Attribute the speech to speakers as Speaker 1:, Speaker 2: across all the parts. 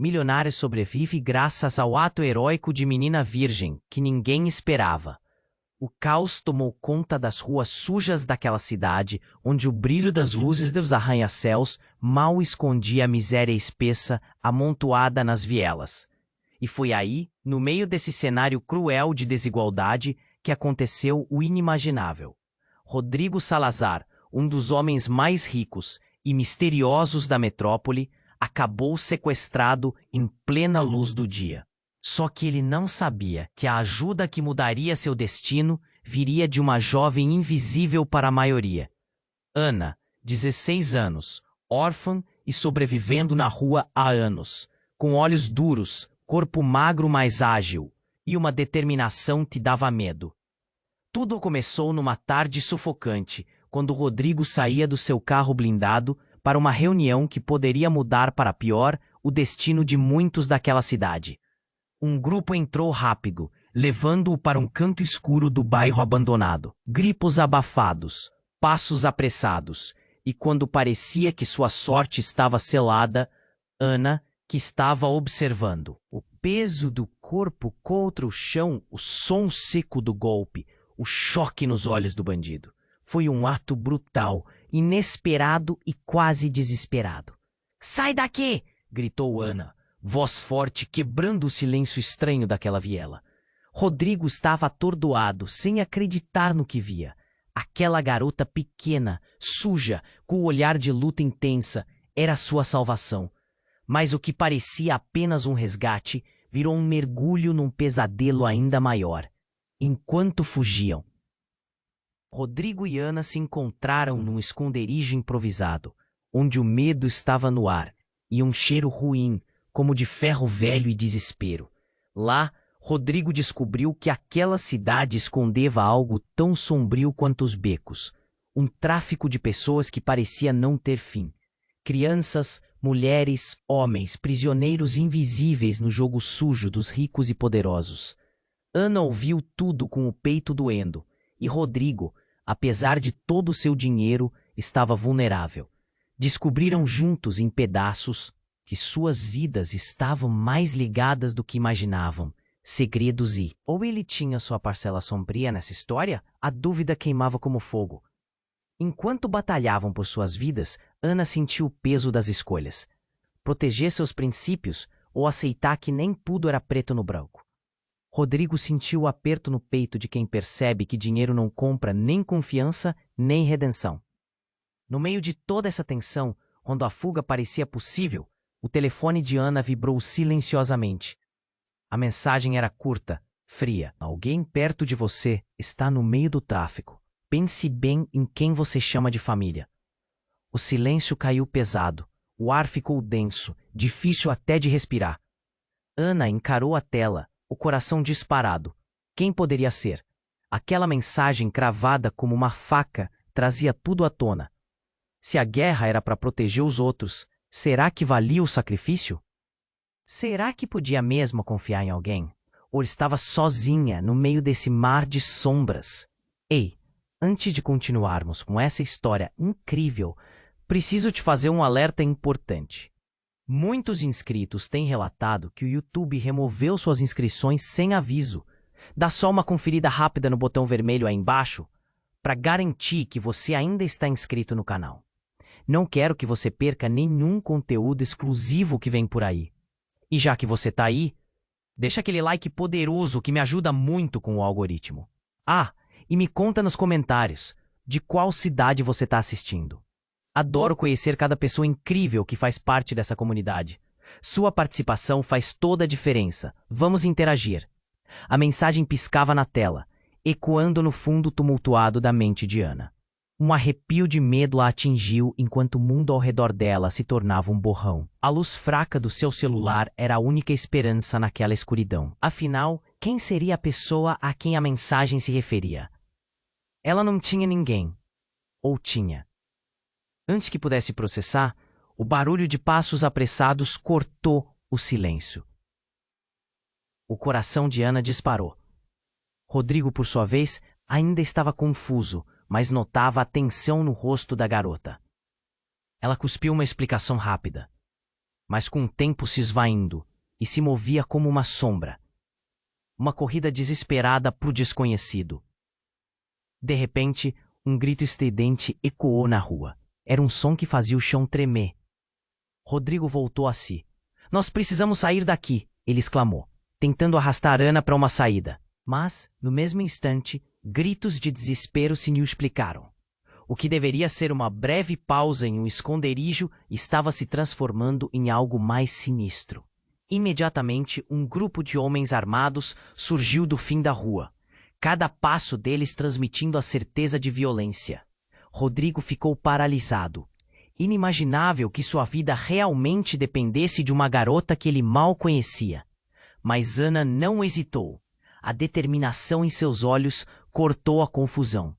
Speaker 1: milionária sobrevive graças ao ato heróico de menina virgem que ninguém esperava. O caos tomou conta das ruas sujas daquela cidade, onde o brilho das luzes dos arranha-céus mal escondia a miséria espessa amontoada nas vielas. E foi aí, no meio desse cenário cruel de desigualdade, que aconteceu o inimaginável. Rodrigo Salazar, um dos homens mais ricos e misteriosos da metrópole, acabou sequestrado em plena luz do dia. Só que ele não sabia que a ajuda que mudaria seu destino viria de uma jovem invisível para a maioria. Ana, 16 anos, órfã e sobrevivendo na rua há anos, com olhos duros, corpo magro mais ágil e uma determinação que dava medo. Tudo começou numa tarde sufocante, quando Rodrigo saía do seu carro blindado para uma reunião que poderia mudar para pior o destino de muitos daquela cidade. Um grupo entrou rápido, levando-o para um canto escuro do bairro abandonado. Gritos abafados, passos apressados, e quando parecia que sua sorte estava selada, Ana, que estava observando, o peso do corpo contra o chão, o som seco do golpe, o choque nos olhos do bandido. Foi um ato brutal, inesperado e quase desesperado. "Sai daqui!" gritou Ana, voz forte quebrando o silêncio estranho daquela viela. Rodrigo estava atordoado, sem acreditar no que via. Aquela garota pequena, suja, com o olhar de luta intensa, era sua salvação. Mas o que parecia apenas um resgate virou um mergulho num pesadelo ainda maior. Enquanto fugiam, Rodrigo e Ana se encontraram num esconderijo improvisado, onde o medo estava no ar e um cheiro ruim, como de ferro velho e desespero. Lá, Rodrigo descobriu que aquela cidade escondeva algo tão sombrio quanto os becos, um tráfico de pessoas que parecia não ter fim. Crianças, mulheres, homens, prisioneiros invisíveis no jogo sujo dos ricos e poderosos. Ana ouviu tudo com o peito doendo, e Rodrigo, apesar de todo o seu dinheiro, estava vulnerável. Descobriram juntos, em pedaços, que suas vidas estavam mais ligadas do que imaginavam. Segredos e... Ou ele tinha sua parcela sombria nessa história? A dúvida queimava como fogo. Enquanto batalhavam por suas vidas, Ana sentiu o peso das escolhas. Proteger seus princípios ou aceitar que nem tudo era preto no branco. Rodrigo sentiu o aperto no peito de quem percebe que dinheiro não compra nem confiança, nem redenção. No meio de toda essa tensão, quando a fuga parecia possível, o telefone de Ana vibrou silenciosamente. A mensagem era curta, fria. "Alguém perto de você está no meio do tráfico. Pense bem em quem você chama de família." O silêncio caiu pesado. O ar ficou denso, difícil até de respirar. Ana encarou a tela, o coração disparado. Quem poderia ser? Aquela mensagem cravada como uma faca trazia tudo à tona. Se a guerra era para proteger os outros, será que valia o sacrifício? Será que podia mesmo confiar em alguém? Ou estava sozinha no meio desse mar de sombras? Ei, antes de continuarmos com essa história incrível, preciso te fazer um alerta importante. Muitos inscritos têm relatado que o YouTube removeu suas inscrições sem aviso. Dá só uma conferida rápida no botão vermelho aí embaixo para garantir que você ainda está inscrito no canal. Não quero que você perca nenhum conteúdo exclusivo que vem por aí. E já que você tá aí, deixa aquele like poderoso que me ajuda muito com o algoritmo. Ah, e me conta nos comentários de qual cidade você tá assistindo. Adoro conhecer cada pessoa incrível que faz parte dessa comunidade. Sua participação faz toda a diferença. Vamos interagir. A mensagem piscava na tela, ecoando no fundo tumultuado da mente de Ana. Um arrepio de medo a atingiu enquanto o mundo ao redor dela se tornava um borrão. A luz fraca do seu celular era a única esperança naquela escuridão. Afinal, quem seria a pessoa a quem a mensagem se referia? Ela não tinha ninguém. Ou tinha? Antes que pudesse processar, o barulho de passos apressados cortou o silêncio. O coração de Ana disparou. Rodrigo, por sua vez, ainda estava confuso, mas notava a tensão no rosto da garota. Ela cuspiu uma explicação rápida. mas com o tempo se esvaindo, e se movia como uma sombra. Uma corrida desesperada pro desconhecido. De repente, um grito estridente ecoou na rua. Era um som que fazia o chão tremer. Rodrigo voltou a si. Nós precisamos sair daqui, ele exclamou, tentando arrastar Ana para uma saída. Mas, no mesmo instante, gritos de desespero se multiplicaram. O que deveria ser uma breve pausa em um esconderijo estava se transformando em algo mais sinistro. Imediatamente, um grupo de homens armados surgiu do fim da rua, cada passo deles transmitindo a certeza de violência. Rodrigo ficou paralisado. Inimaginável que sua vida realmente dependesse de uma garota que ele mal conhecia. Mas Ana não hesitou. A determinação em seus olhos cortou a confusão.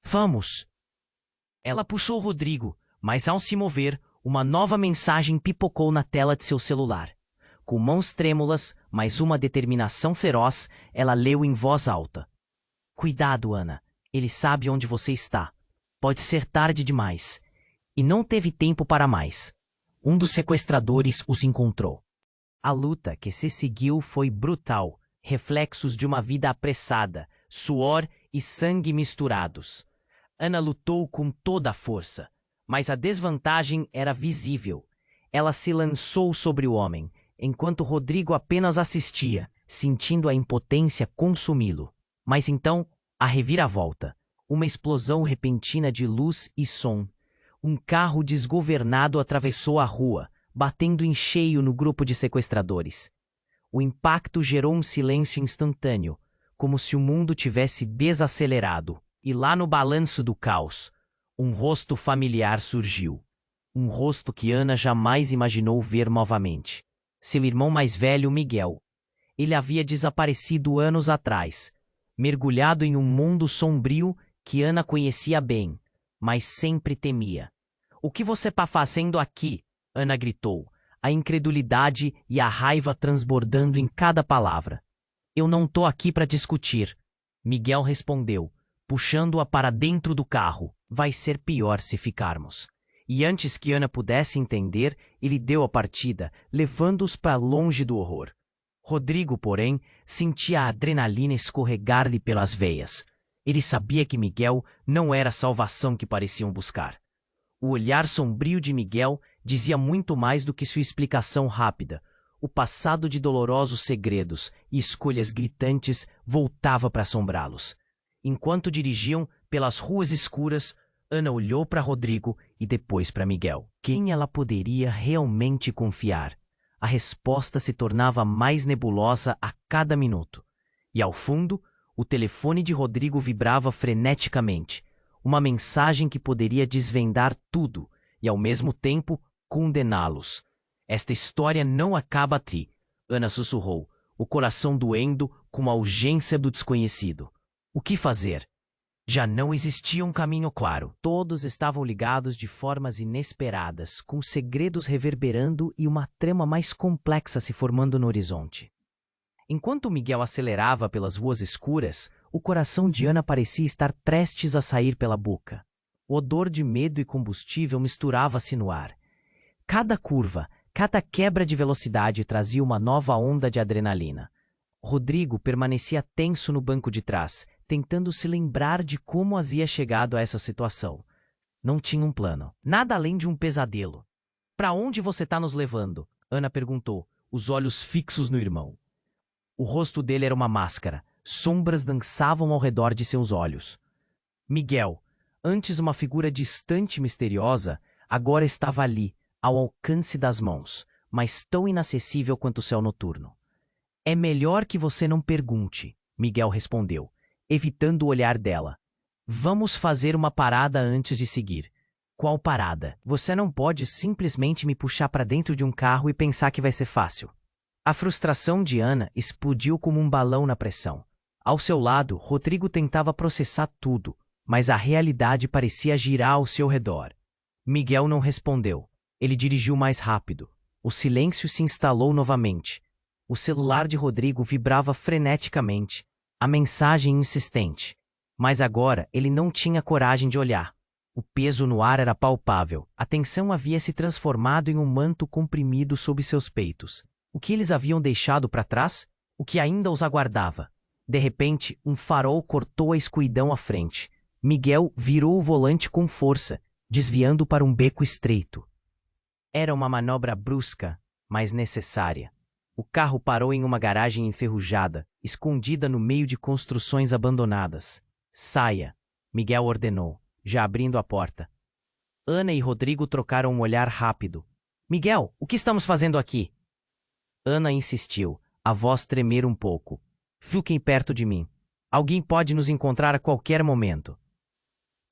Speaker 1: Vamos! Ela puxou Rodrigo, mas ao se mover, uma nova mensagem pipocou na tela de seu celular. Com mãos trêmulas, mas uma determinação feroz, ela leu em voz alta. Cuidado, Ana. Ele sabe onde você está. Pode ser tarde demais. E não teve tempo para mais. Um dos sequestradores os encontrou. A luta que se seguiu foi brutal, reflexos de uma vida apressada, suor e sangue misturados. Ana lutou com toda a força, mas a desvantagem era visível. Ela se lançou sobre o homem, enquanto Rodrigo apenas assistia, sentindo a impotência consumi-lo. Mas então, a reviravolta. Uma explosão repentina de luz e som. Um carro desgovernado atravessou a rua, batendo em cheio no grupo de sequestradores. O impacto gerou um silêncio instantâneo, como se o mundo tivesse desacelerado. E lá no balanço do caos, um rosto familiar surgiu. Um rosto que Ana jamais imaginou ver novamente. Seu irmão mais velho, Miguel. Ele havia desaparecido anos atrás, mergulhado em um mundo sombrio que Ana conhecia bem, mas sempre temia. O que você está fazendo aqui? Ana gritou, a incredulidade e a raiva transbordando em cada palavra. Eu não tô aqui para discutir, Miguel respondeu, puxando-a para dentro do carro. Vai ser pior se ficarmos. E antes que Ana pudesse entender, ele deu a partida, levando-os para longe do horror. Rodrigo, porém, sentia a adrenalina escorregar-lhe pelas veias. Ele sabia que Miguel não era a salvação que pareciam buscar. O olhar sombrio de Miguel dizia muito mais do que sua explicação rápida. O passado de dolorosos segredos e escolhas gritantes voltava para assombrá-los. Enquanto dirigiam pelas ruas escuras, Ana olhou para Rodrigo e depois para Miguel. Quem ela poderia realmente confiar? A resposta se tornava mais nebulosa a cada minuto. E ao fundo, o telefone de Rodrigo vibrava freneticamente. Uma mensagem que poderia desvendar tudo e, ao mesmo tempo, condená-los. Esta história não acaba aqui, Ana sussurrou, o coração doendo com a urgência do desconhecido. O que fazer? Já não existia um caminho claro. Todos estavam ligados de formas inesperadas, com segredos reverberando e uma trama mais complexa se formando no horizonte. Enquanto Miguel acelerava pelas ruas escuras, o coração de Ana parecia estar prestes a sair pela boca. O odor de medo e combustível misturava-se no ar. Cada curva, cada quebra de velocidade trazia uma nova onda de adrenalina. Rodrigo permanecia tenso no banco de trás, tentando se lembrar de como havia chegado a essa situação. Não tinha um plano, nada além de um pesadelo. Para onde você está nos levando? Ana perguntou, os olhos fixos no irmão. O rosto dele era uma máscara, sombras dançavam ao redor de seus olhos. Miguel, antes uma figura distante e misteriosa, agora estava ali, ao alcance das mãos, mas tão inacessível quanto o céu noturno. É melhor que você não pergunte, Miguel respondeu, evitando o olhar dela. Vamos fazer uma parada antes de seguir. Qual parada? Você não pode simplesmente me puxar para dentro de um carro e pensar que vai ser fácil. A frustração de Ana explodiu como um balão na pressão. Ao seu lado, Rodrigo tentava processar tudo, mas a realidade parecia girar ao seu redor. Miguel não respondeu. Ele dirigiu mais rápido. O silêncio se instalou novamente. O celular de Rodrigo vibrava freneticamente, a mensagem insistente. Mas agora ele não tinha coragem de olhar. O peso no ar era palpável. A tensão havia se transformado em um manto comprimido sob seus peitos. O que eles haviam deixado para trás? O que ainda os aguardava? De repente, um farol cortou a escuridão à frente. Miguel virou o volante com força, desviando para um beco estreito. Era uma manobra brusca, mas necessária. O carro parou em uma garagem enferrujada, escondida no meio de construções abandonadas. Saia, Miguel ordenou, já abrindo a porta. Ana e Rodrigo trocaram um olhar rápido. Miguel, o que estamos fazendo aqui? Ana insistiu, a voz tremer um pouco. Fiquem perto de mim. Alguém pode nos encontrar a qualquer momento.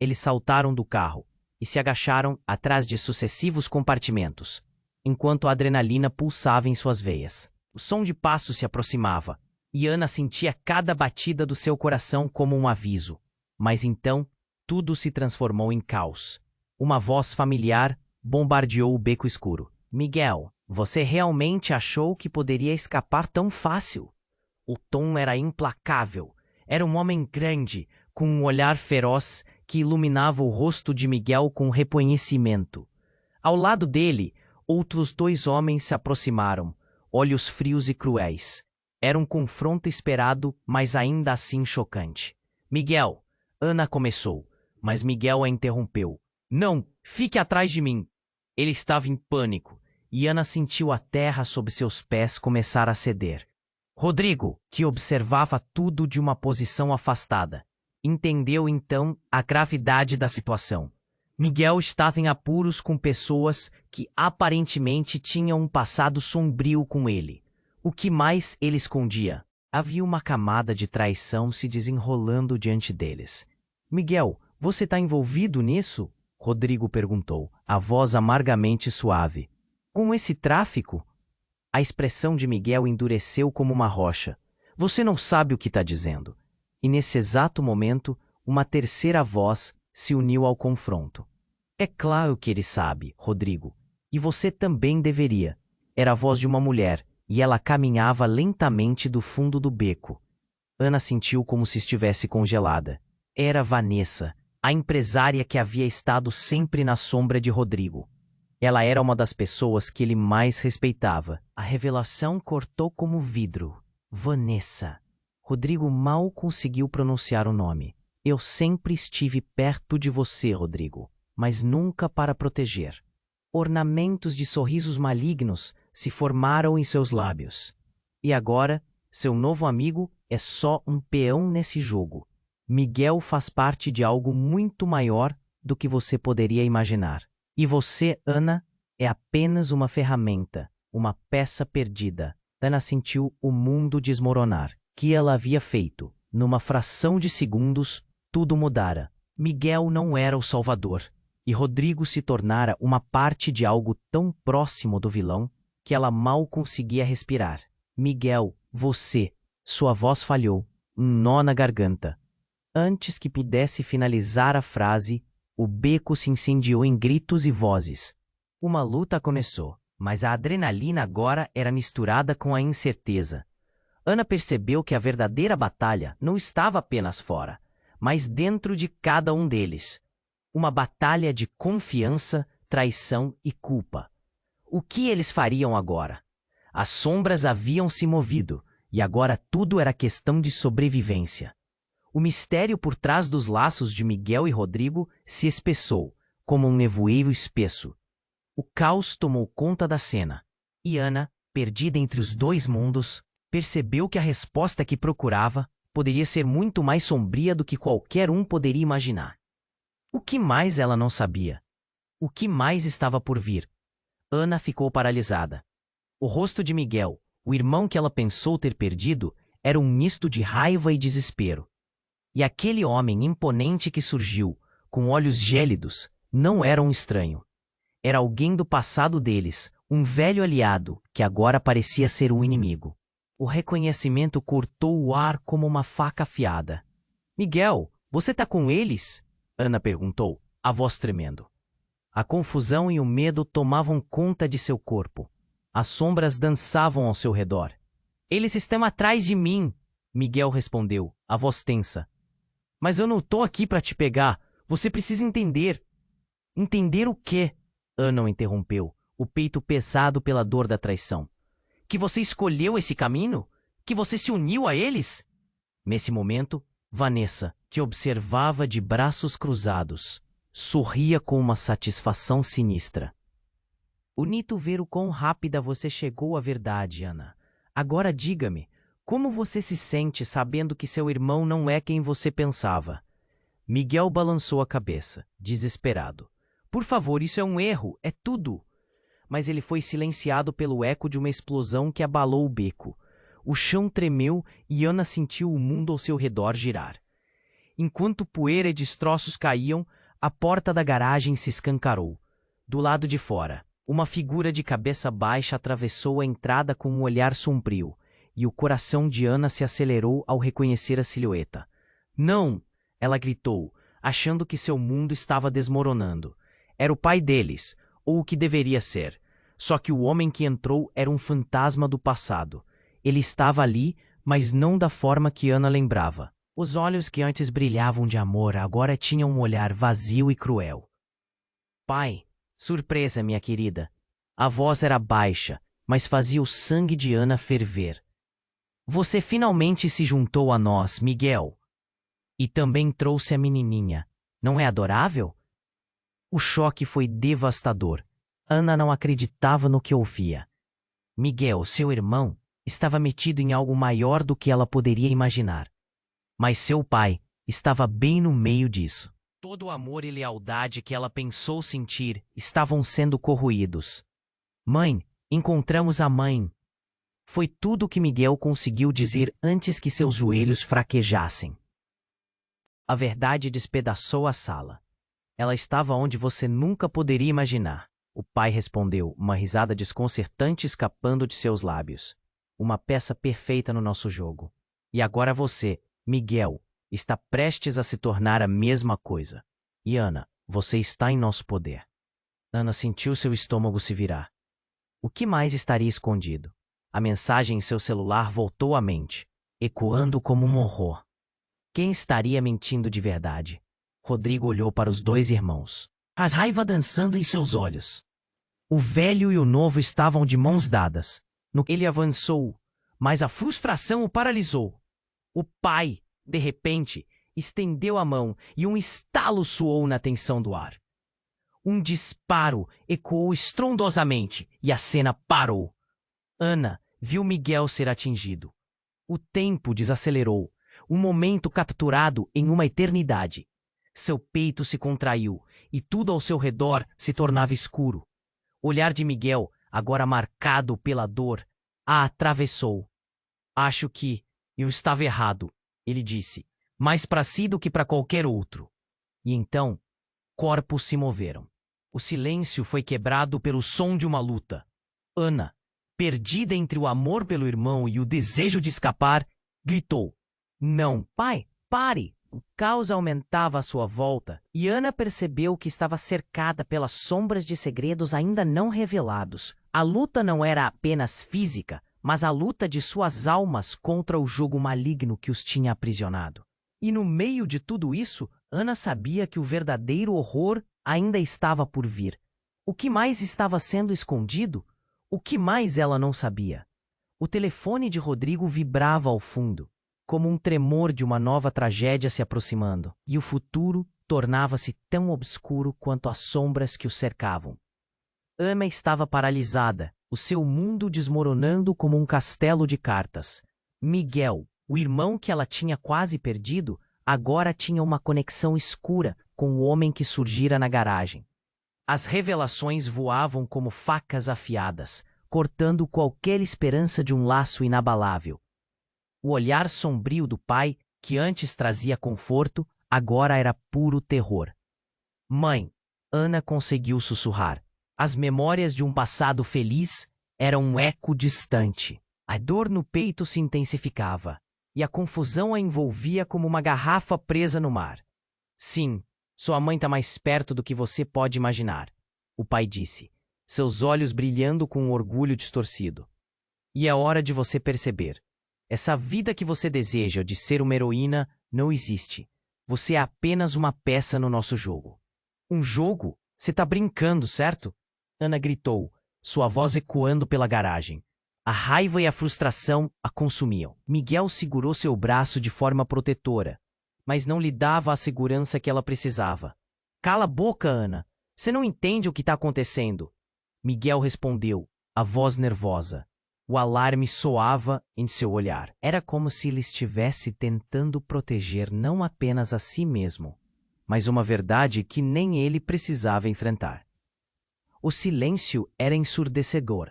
Speaker 1: Eles saltaram do carro e se agacharam atrás de sucessivos compartimentos, enquanto a adrenalina pulsava em suas veias. O som de passos se aproximava, e Ana sentia cada batida do seu coração como um aviso. Mas então, tudo se transformou em caos. Uma voz familiar bombardeou o beco escuro. Miguel, você realmente achou que poderia escapar tão fácil? O tom era implacável. Era um homem grande, com um olhar feroz que iluminava o rosto de Miguel com reconhecimento. Ao lado dele, outros dois homens se aproximaram, olhos frios e cruéis. Era um confronto esperado, mas ainda assim chocante. Miguel, Ana começou, mas Miguel a interrompeu. Não, fique atrás de mim. Ele estava em pânico, e Ana sentiu a terra sob seus pés começar a ceder. Rodrigo, que observava tudo de uma posição afastada, entendeu então a gravidade da situação. Miguel estava em apuros com pessoas que aparentemente tinham um passado sombrio com ele. O que mais ele escondia? Havia uma camada de traição se desenrolando diante deles. Miguel, você está envolvido nisso? Rodrigo perguntou, a voz amargamente suave. Com esse tráfico? A expressão de Miguel endureceu como uma rocha. Você não sabe o que está dizendo. E nesse exato momento, uma terceira voz se uniu ao confronto. É claro que ele sabe, Rodrigo. E você também deveria. Era a voz de uma mulher, e ela caminhava lentamente do fundo do beco. Ana sentiu como se estivesse congelada. Era Vanessa, a empresária que havia estado sempre na sombra de Rodrigo. Ela era uma das pessoas que ele mais respeitava. A revelação cortou como vidro. Vanessa. Rodrigo mal conseguiu pronunciar o nome. Eu sempre estive perto de você, Rodrigo, mas nunca para proteger. Ornamentos de sorrisos malignos se formaram em seus lábios. E agora, seu novo amigo é só um peão nesse jogo. Miguel faz parte de algo muito maior do que você poderia imaginar. E você, Ana, é apenas uma ferramenta, uma peça perdida. Ana sentiu o mundo desmoronar. Que ela havia feito. Numa fração de segundos, tudo mudara. Miguel não era o salvador. E Rodrigo se tornara uma parte de algo tão próximo do vilão que ela mal conseguia respirar. Miguel, você. Sua voz falhou. Um nó na garganta. Antes que pudesse finalizar a frase, o beco se incendiou em gritos e vozes. Uma luta começou, mas a adrenalina agora era misturada com a incerteza. Ana percebeu que a verdadeira batalha não estava apenas fora, mas dentro de cada um deles. Uma batalha de confiança, traição e culpa. O que eles fariam agora? As sombras haviam se movido, e agora tudo era questão de sobrevivência. O mistério por trás dos laços de Miguel e Rodrigo se espessou, como um nevoeiro espesso. O caos tomou conta da cena, e Ana, perdida entre os dois mundos, percebeu que a resposta que procurava poderia ser muito mais sombria do que qualquer um poderia imaginar. O que mais ela não sabia? O que mais estava por vir? Ana ficou paralisada. O rosto de Miguel, o irmão que ela pensou ter perdido, era um misto de raiva e desespero. E aquele homem imponente que surgiu, com olhos gélidos, não era um estranho. Era alguém do passado deles, um velho aliado que agora parecia ser um inimigo. O reconhecimento cortou o ar como uma faca afiada. Miguel, você tá com eles? Ana perguntou, a voz tremendo. A confusão e o medo tomavam conta de seu corpo. As sombras dançavam ao seu redor. Eles estão atrás de mim, Miguel respondeu, a voz tensa. Mas eu não tô aqui para te pegar. Você precisa entender. Entender o quê? Ana o interrompeu, o peito pesado pela dor da traição. Que você escolheu esse caminho? Que você se uniu a eles? Nesse momento, Vanessa, que observava de braços cruzados, sorria com uma satisfação sinistra. Bonito ver o quão rápida você chegou à verdade, Ana. Agora diga-me, como você se sente sabendo que seu irmão não é quem você pensava? Miguel balançou a cabeça, desesperado. Por favor, isso é um erro, é tudo. Mas ele foi silenciado pelo eco de uma explosão que abalou o beco. O chão tremeu e Ana sentiu o mundo ao seu redor girar. Enquanto poeira e destroços caíam, a porta da garagem se escancarou. Do lado de fora, uma figura de cabeça baixa atravessou a entrada com um olhar sombrio, e o coração de Ana se acelerou ao reconhecer a silhueta. Não! Ela gritou, achando que seu mundo estava desmoronando. Era o pai deles, ou o que deveria ser. Só que o homem que entrou era um fantasma do passado. Ele estava ali, mas não da forma que Ana lembrava. Os olhos que antes brilhavam de amor agora tinham um olhar vazio e cruel. Pai, surpresa, minha querida. A voz era baixa, mas fazia o sangue de Ana ferver. Você finalmente se juntou a nós, Miguel. E também trouxe a menininha. Não é adorável? O choque foi devastador. Ana não acreditava no que ouvia. Miguel, seu irmão, estava metido em algo maior do que ela poderia imaginar. Mas seu pai estava bem no meio disso. Todo o amor e lealdade que ela pensou sentir estavam sendo corroídos. Mãe, encontramos a mãe. Foi tudo o que Miguel conseguiu dizer antes que seus joelhos fraquejassem. A verdade despedaçou a sala. Ela estava onde você nunca poderia imaginar. O pai respondeu, uma risada desconcertante escapando de seus lábios. Uma peça perfeita no nosso jogo. E agora você, Miguel, está prestes a se tornar a mesma coisa. E Ana, você está em nosso poder. Ana sentiu seu estômago se virar. O que mais estaria escondido? A mensagem em seu celular voltou à mente, ecoando como um horror. Quem estaria mentindo de verdade? Rodrigo olhou para os dois irmãos, a raiva dançando em seus olhos. O velho e o novo estavam de mãos dadas. Ele avançou, mas a frustração o paralisou. O pai, de repente, estendeu a mão e um estalo soou na tensão do ar. Um disparo ecoou estrondosamente e a cena parou. Ana viu Miguel ser atingido. O tempo desacelerou, um momento capturado em uma eternidade. Seu peito se contraiu e tudo ao seu redor se tornava escuro. O olhar de Miguel, agora marcado pela dor, a atravessou. Acho que eu estava errado, ele disse, mais para si do que para qualquer outro. E então, corpos se moveram. O silêncio foi quebrado pelo som de uma luta. Ana, perdida entre o amor pelo irmão e o desejo de escapar, gritou. Não, pai, pare! O caos aumentava à sua volta e Ana percebeu que estava cercada pelas sombras de segredos ainda não revelados. A luta não era apenas física, mas a luta de suas almas contra o jogo maligno que os tinha aprisionado. E no meio de tudo isso, Ana sabia que o verdadeiro horror ainda estava por vir. O que mais estava sendo escondido? O que mais ela não sabia? O telefone de Rodrigo vibrava ao fundo, como um tremor de uma nova tragédia se aproximando, e o futuro tornava-se tão obscuro quanto as sombras que o cercavam. Ana estava paralisada, o seu mundo desmoronando como um castelo de cartas. Miguel, o irmão que ela tinha quase perdido, agora tinha uma conexão escura com o homem que surgira na garagem. As revelações voavam como facas afiadas, cortando qualquer esperança de um laço inabalável. O olhar sombrio do pai, que antes trazia conforto, agora era puro terror. Mãe, Ana conseguiu sussurrar. As memórias de um passado feliz eram um eco distante. A dor no peito se intensificava, e a confusão a envolvia como uma garrafa presa no mar. Sim, sua mãe está mais perto do que você pode imaginar, o pai disse, seus olhos brilhando com um orgulho distorcido. E é hora de você perceber. Essa vida que você deseja de ser uma heroína não existe. Você é apenas uma peça no nosso jogo. Um jogo Você tá brincando, certo? Ana gritou, sua voz ecoando pela garagem. A raiva e a frustração a consumiam. Miguel segurou seu braço de forma protetora, mas não lhe dava a segurança que ela precisava. Cala a boca, Ana. Você não entende o que está acontecendo. Miguel respondeu, a voz nervosa. O alarme soava em seu olhar. Era como se ele estivesse tentando proteger não apenas a si mesmo, mas uma verdade que nem ele precisava enfrentar. O silêncio era ensurdecedor,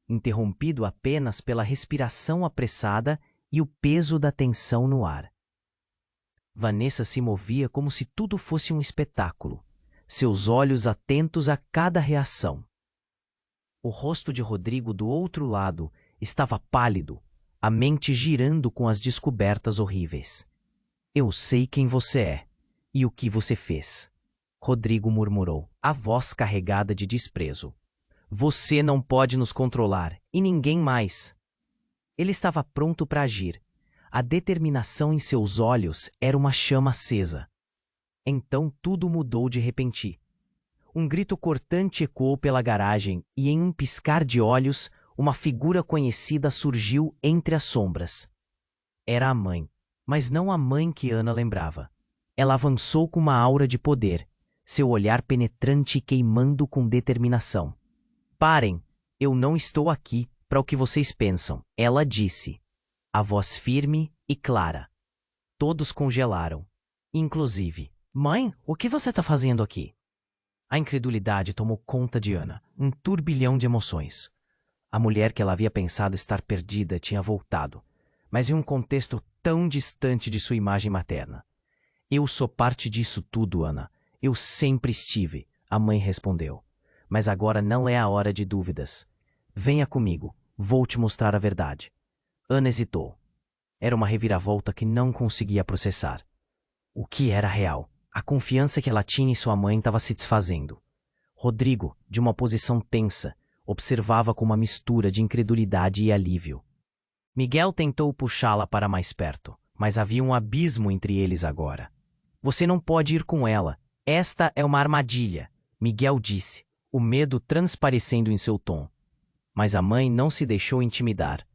Speaker 1: interrompido apenas pela respiração apressada e o peso da tensão no ar. Vanessa se movia como se tudo fosse um espetáculo, seus olhos atentos a cada reação. O rosto de Rodrigo do outro lado estava pálido, a mente girando com as descobertas horríveis. Eu sei quem você é e o que você fez, Rodrigo murmurou, a voz carregada de desprezo. Você não pode nos controlar e ninguém mais. Ele estava pronto para agir. A determinação em seus olhos era uma chama acesa. Então tudo mudou de repente. Um grito cortante ecoou pela garagem e, em um piscar de olhos, uma figura conhecida surgiu entre as sombras. Era a mãe, mas não a mãe que Ana lembrava. Ela avançou com uma aura de poder, seu olhar penetrante e queimando com determinação. Parem, eu não estou aqui para o que vocês pensam, ela disse. A voz firme e clara. Todos congelaram, inclusive. Mãe, o que você está fazendo aqui? A incredulidade tomou conta de Ana, um turbilhão de emoções. A mulher que ela havia pensado estar perdida tinha voltado, mas em um contexto tão distante de sua imagem materna. Eu sou parte disso tudo, Ana. Eu sempre estive, a mãe respondeu. Mas agora não é a hora de dúvidas. Venha comigo, vou te mostrar a verdade. Ana hesitou. Era uma reviravolta que não conseguia processar. O que era real? A confiança que ela tinha em sua mãe estava se desfazendo. Rodrigo, de uma posição tensa, observava com uma mistura de incredulidade e alívio. Miguel tentou puxá-la para mais perto, mas havia um abismo entre eles agora. Você não pode ir com ela. Esta é uma armadilha, Miguel disse, o medo transparecendo em seu tom. Mas a mãe não se deixou intimidar.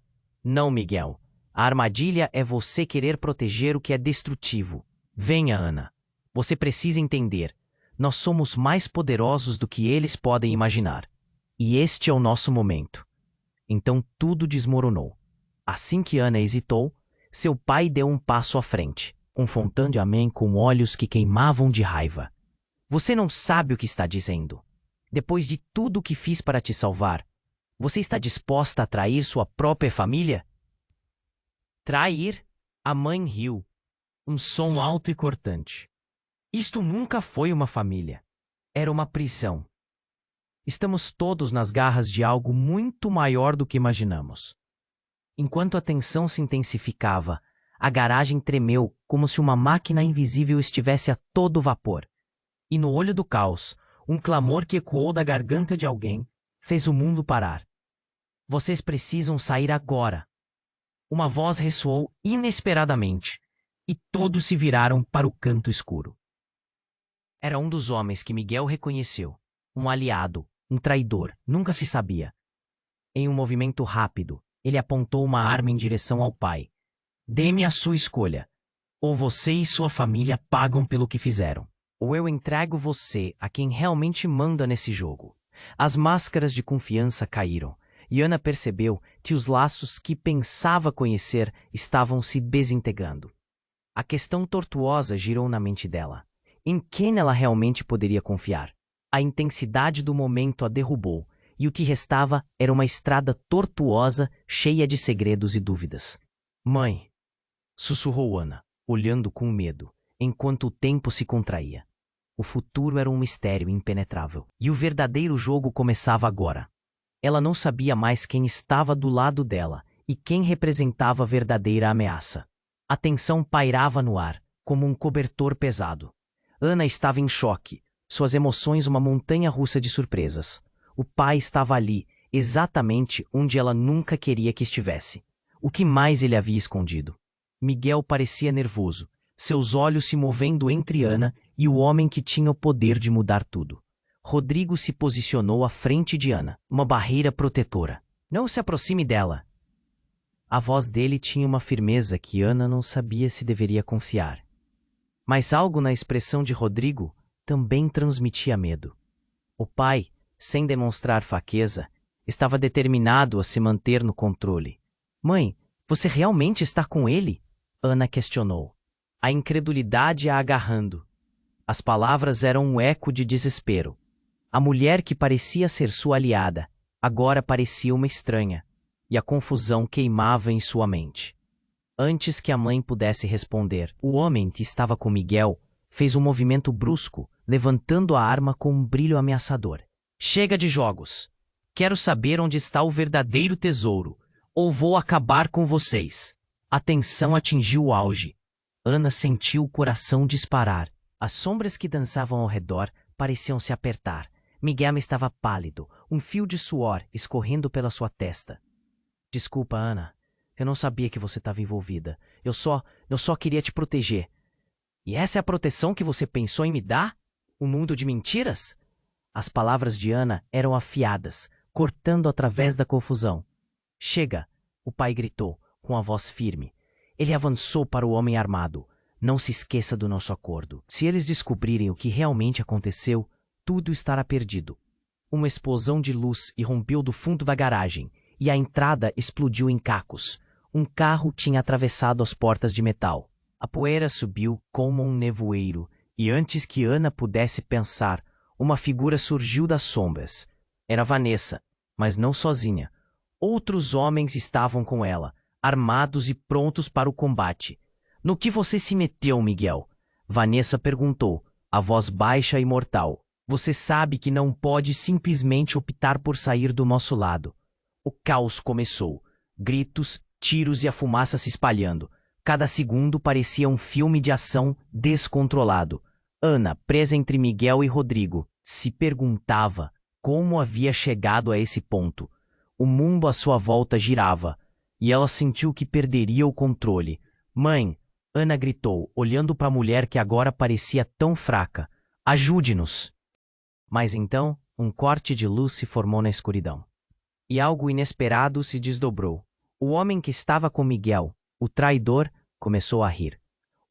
Speaker 1: Não, Miguel. A armadilha é você querer proteger o que é destrutivo. Venha, Ana. Você precisa entender. Nós somos mais poderosos do que eles podem imaginar. E este é o nosso momento. Então tudo desmoronou. Assim que Ana hesitou, seu pai deu um passo à frente, confrontando a mãe com olhos que queimavam de raiva. Você não sabe o que está dizendo. Depois de tudo o que fiz para te salvar, você está disposta a trair sua própria família? Trair? A mãe riu. Um som alto e cortante. Isto nunca foi uma família. Era uma prisão. Estamos todos nas garras de algo muito maior do que imaginamos. Enquanto a tensão se intensificava, a garagem tremeu como se uma máquina invisível estivesse a todo vapor. E no olho do caos, um clamor que ecoou da garganta de alguém fez o mundo parar. Vocês precisam sair agora. Uma voz ressoou inesperadamente, e todos se viraram para o canto escuro. Era um dos homens que Miguel reconheceu. Um aliado, um traidor, nunca se sabia. Em um movimento rápido, ele apontou uma arma em direção ao pai. Dê-me a sua escolha. Ou você e sua família pagam pelo que fizeram. Ou eu entrego você a quem realmente manda nesse jogo. As máscaras de confiança caíram, e Ana percebeu que os laços que pensava conhecer estavam se desintegrando. A questão tortuosa girou na mente dela. Em quem ela realmente poderia confiar? A intensidade do momento a derrubou, e o que restava era uma estrada tortuosa, cheia de segredos e dúvidas. Mãe, sussurrou Ana, olhando com medo, enquanto o tempo se contraía. O futuro era um mistério impenetrável, e o verdadeiro jogo começava agora. Ela não sabia mais quem estava do lado dela e quem representava a verdadeira ameaça. A tensão pairava no ar, como um cobertor pesado. Ana estava em choque, suas emoções uma montanha-russa de surpresas. O pai estava ali, exatamente onde ela nunca queria que estivesse. O que mais ele havia escondido? Miguel parecia nervoso, seus olhos se movendo entre Ana e o homem que tinha o poder de mudar tudo. Rodrigo se posicionou à frente de Ana, uma barreira protetora. Não se aproxime dela. A voz dele tinha uma firmeza que Ana não sabia se deveria confiar. Mas algo na expressão de Rodrigo também transmitia medo. O pai, sem demonstrar fraqueza, estava determinado a se manter no controle. Mãe, você realmente está com ele? Ana questionou, a incredulidade a agarrando. As palavras eram um eco de desespero. A mulher que parecia ser sua aliada, agora parecia uma estranha, e a confusão queimava em sua mente. Antes que a mãe pudesse responder, o homem que estava com Miguel fez um movimento brusco, levantando a arma com um brilho ameaçador. Chega de jogos. Quero saber onde está o verdadeiro tesouro, ou vou acabar com vocês. A tensão atingiu o auge. Ana sentiu o coração disparar. As sombras que dançavam ao redor pareciam se apertar. Miguel estava pálido, um fio de suor escorrendo pela sua testa. Desculpa, Ana. Eu não sabia que você estava envolvida. Eu só queria te proteger. E essa é a proteção que você pensou em me dar? Um mundo de mentiras? As palavras de Ana eram afiadas, cortando através da confusão. Chega, o pai gritou, com a voz firme. Ele avançou para o homem armado. Não se esqueça do nosso acordo. Se eles descobrirem o que realmente aconteceu, tudo estará perdido. Uma explosão de luz irrompeu do fundo da garagem, e a entrada explodiu em cacos. Um carro tinha atravessado as portas de metal. A poeira subiu como um nevoeiro, e antes que Ana pudesse pensar, uma figura surgiu das sombras. Era Vanessa, mas não sozinha. Outros homens estavam com ela, armados e prontos para o combate. No que você se meteu, Miguel? Vanessa perguntou, a voz baixa e mortal. Você sabe que não pode simplesmente optar por sair do nosso lado. O caos começou. Gritos, tiros e a fumaça se espalhando. Cada segundo parecia um filme de ação descontrolado. Ana, presa entre Miguel e Rodrigo, se perguntava como havia chegado a esse ponto. O mundo à sua volta girava, e ela sentiu que perderia o controle. Mãe, Ana gritou, olhando para a mulher que agora parecia tão fraca. Ajude-nos! Mas então, um corte de luz se formou na escuridão. E algo inesperado se desdobrou. O homem que estava com Miguel, o traidor, começou a rir.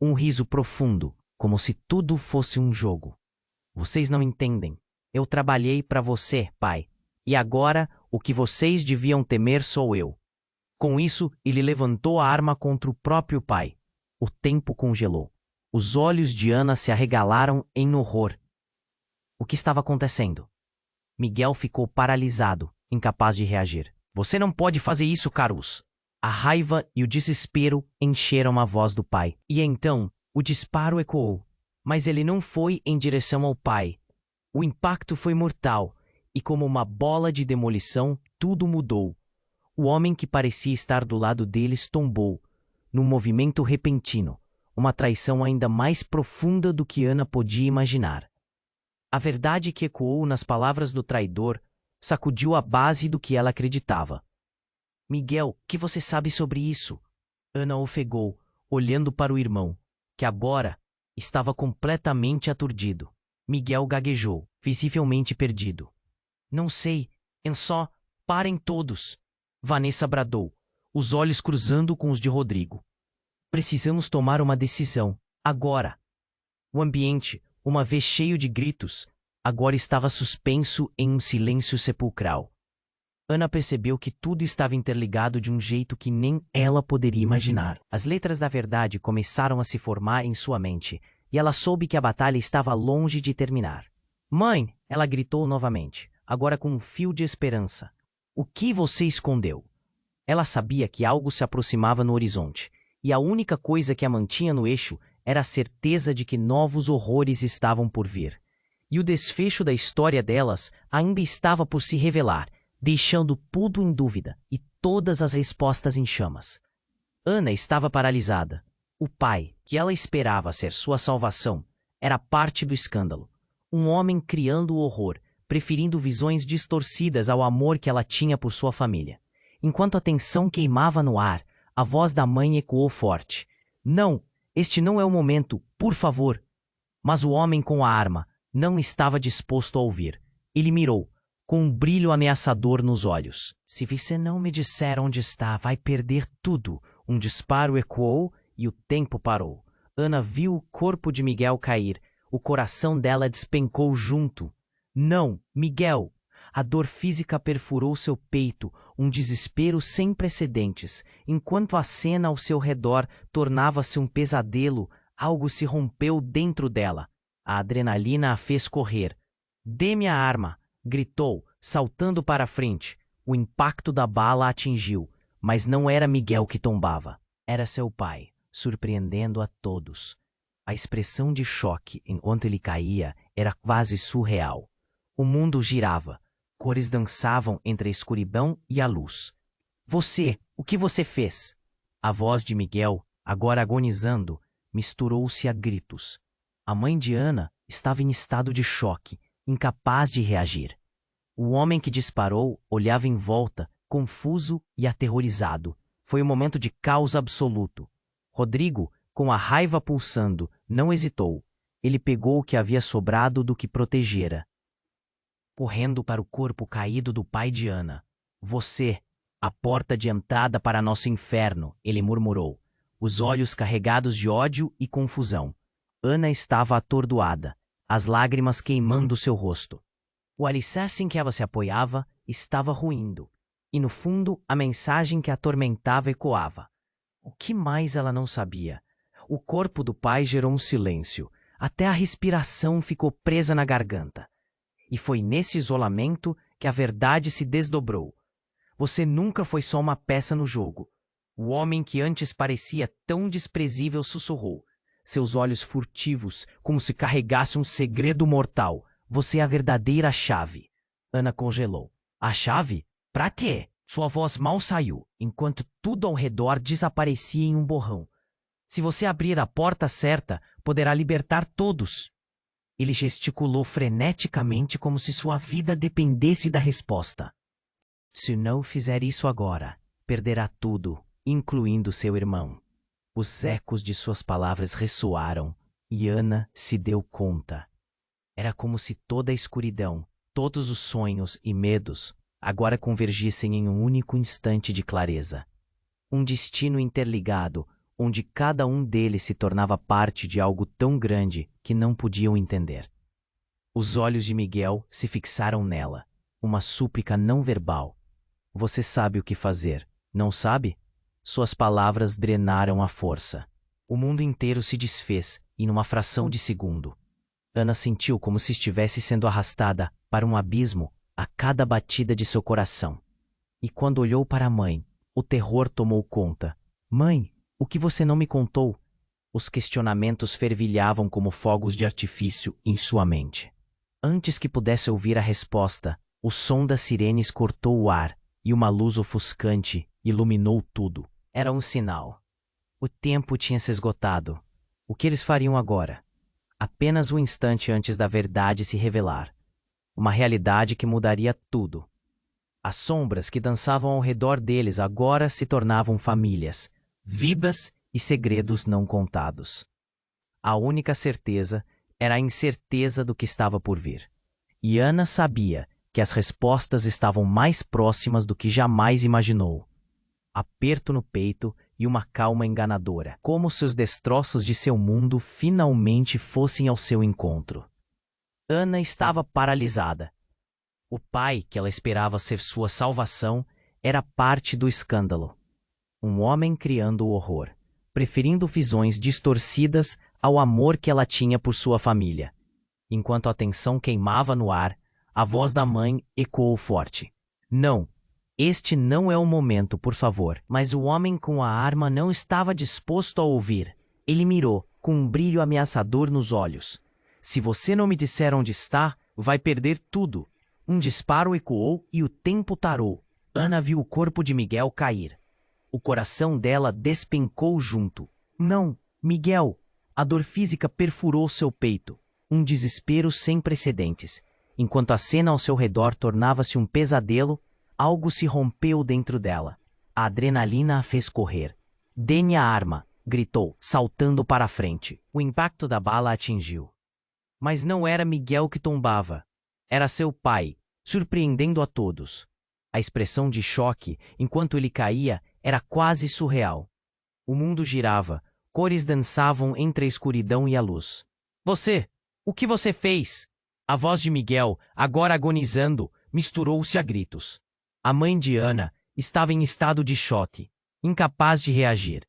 Speaker 1: Um riso profundo, como se tudo fosse um jogo. Vocês não entendem. Eu trabalhei para você, pai. E agora, o que vocês deviam temer sou eu. Com isso, ele levantou a arma contra o próprio pai. O tempo congelou. Os olhos de Ana se arregalaram em horror. O que estava acontecendo? Miguel ficou paralisado, incapaz de reagir. Você não pode fazer isso, Carlos. A raiva e o desespero encheram a voz do pai. E então, o disparo ecoou. Mas ele não foi em direção ao pai. O impacto foi mortal, e como uma bola de demolição, tudo mudou. O homem que parecia estar do lado deles tombou, num movimento repentino, uma traição ainda mais profunda do que Ana podia imaginar. A verdade que ecoou nas palavras do traidor sacudiu a base do que ela acreditava. Miguel, o que você sabe sobre isso? Ana ofegou, olhando para o irmão, que agora estava completamente aturdido. Miguel gaguejou, visivelmente perdido. Não sei, parem todos. Vanessa bradou, os olhos cruzando com os de Rodrigo. Precisamos tomar uma decisão, agora. O ambiente, uma vez cheio de gritos, agora estava suspenso em um silêncio sepulcral. Ana percebeu que tudo estava interligado de um jeito que nem ela poderia imaginar. As letras da verdade começaram a se formar em sua mente, e ela soube que a batalha estava longe de terminar. Mãe, ela gritou novamente, agora com um fio de esperança. O que você escondeu? Ela sabia que algo se aproximava no horizonte, e a única coisa que a mantinha no eixo era a certeza de que novos horrores estavam por vir. E o desfecho da história delas ainda estava por se revelar, deixando tudo em dúvida e todas as respostas em chamas. Ana estava paralisada. O pai, que ela esperava ser sua salvação, era parte do escândalo. Um homem criando o horror, preferindo visões distorcidas ao amor que ela tinha por sua família. Enquanto a tensão queimava no ar, a voz da mãe ecoou forte. Não, este não é o momento, por favor. Mas o homem com a arma não estava disposto a ouvir. Ele mirou, com um brilho ameaçador nos olhos. Se você não me disser onde está, vai perder tudo. Um disparo ecoou e o tempo parou. Ana viu o corpo de Miguel cair. O coração dela despencou junto. Não, Miguel! A dor física perfurou seu peito, um desespero sem precedentes. Enquanto a cena ao seu redor tornava-se um pesadelo, algo se rompeu dentro dela. A adrenalina a fez correr. "Dê-me a arma!" gritou, saltando para a frente. O impacto da bala a atingiu, mas não era Miguel que tombava. Era seu pai, surpreendendo a todos. A expressão de choque enquanto ele caía era quase surreal. O mundo girava. Cores dançavam entre a escuridão e a luz. "Você, o que você fez?" A voz de Miguel, agora agonizando, misturou-se a gritos. A mãe de Ana estava em estado de choque, incapaz de reagir. O homem que disparou olhava em volta, confuso e aterrorizado. Foi um momento de caos absoluto. Rodrigo, com a raiva pulsando, não hesitou. Ele pegou o que havia sobrado do que protegera. Correndo para o corpo caído do pai de Ana. "Você, a porta de entrada para nosso inferno", ele murmurou, os olhos carregados de ódio e confusão. Ana estava atordoada, as lágrimas queimando seu rosto. O alicerce em que ela se apoiava estava ruindo, e no fundo a mensagem que a atormentava ecoava. O que mais ela não sabia? O corpo do pai gerou um silêncio, até a respiração ficou presa na garganta. E foi nesse isolamento que a verdade se desdobrou. Você nunca foi só uma peça no jogo. O homem que antes parecia tão desprezível sussurrou, seus olhos furtivos, como se carregasse um segredo mortal. "Você é a verdadeira chave." Ana congelou. "A chave? Pra quê?" Sua voz mal saiu, enquanto tudo ao redor desaparecia em um borrão. "Se você abrir a porta certa, poderá libertar todos." Ele gesticulou freneticamente como se sua vida dependesse da resposta. "Se não fizer isso agora, perderá tudo, incluindo seu irmão." Os ecos de suas palavras ressoaram e Ana se deu conta. Era como se toda a escuridão, todos os sonhos e medos agora convergissem em um único instante de clareza. Um destino interligado, onde cada um deles se tornava parte de algo tão grande que não podiam entender. Os olhos de Miguel se fixaram nela, uma súplica não verbal. "Você sabe o que fazer, não sabe?" Suas palavras drenaram a força. O mundo inteiro se desfez, e numa fração de segundo. Ana sentiu como se estivesse sendo arrastada para um abismo a cada batida de seu coração. E quando olhou para a mãe, o terror tomou conta. "Mãe, o que você não me contou?" Os questionamentos fervilhavam como fogos de artifício em sua mente. Antes que pudesse ouvir a resposta, o som das sirenes cortou o ar e uma luz ofuscante iluminou tudo. Era um sinal. O tempo tinha se esgotado. O que eles fariam agora? Apenas um instante antes da verdade se revelar. Uma realidade que mudaria tudo. As sombras que dançavam ao redor deles agora se tornavam famílias, vidas e segredos não contados. A única certeza era a incerteza do que estava por vir. E Ana sabia que as respostas estavam mais próximas do que jamais imaginou. Aperto no peito e uma calma enganadora, como se os destroços de seu mundo finalmente fossem ao seu encontro. Ana estava paralisada. O pai, que ela esperava ser sua salvação, era parte do escândalo. Um homem criando o horror, preferindo visões distorcidas ao amor que ela tinha por sua família. Enquanto a tensão queimava no ar, a voz da mãe ecoou forte. "Não, este não é o momento, por favor." Mas o homem com a arma não estava disposto a ouvir. Ele mirou, com um brilho ameaçador nos olhos. "Se você não me disser onde está, vai perder tudo." Um disparo ecoou e o tempo tarou. Ana viu o corpo de Miguel cair. O coração dela despencou junto. "Não, Miguel!" A dor física perfurou seu peito. Um desespero sem precedentes. Enquanto a cena ao seu redor tornava-se um pesadelo, algo se rompeu dentro dela. A adrenalina a fez correr. "Dê-me a arma!" gritou, saltando para a frente. O impacto da bala a atingiu. Mas não era Miguel que tombava. Era seu pai, surpreendendo a todos. A expressão de choque, enquanto ele caía, era quase surreal. O mundo girava, cores dançavam entre a escuridão e a luz. Você! O que você fez? A voz de Miguel, agora agonizando, misturou-se a gritos. A mãe de Ana estava em estado de choque, incapaz de reagir.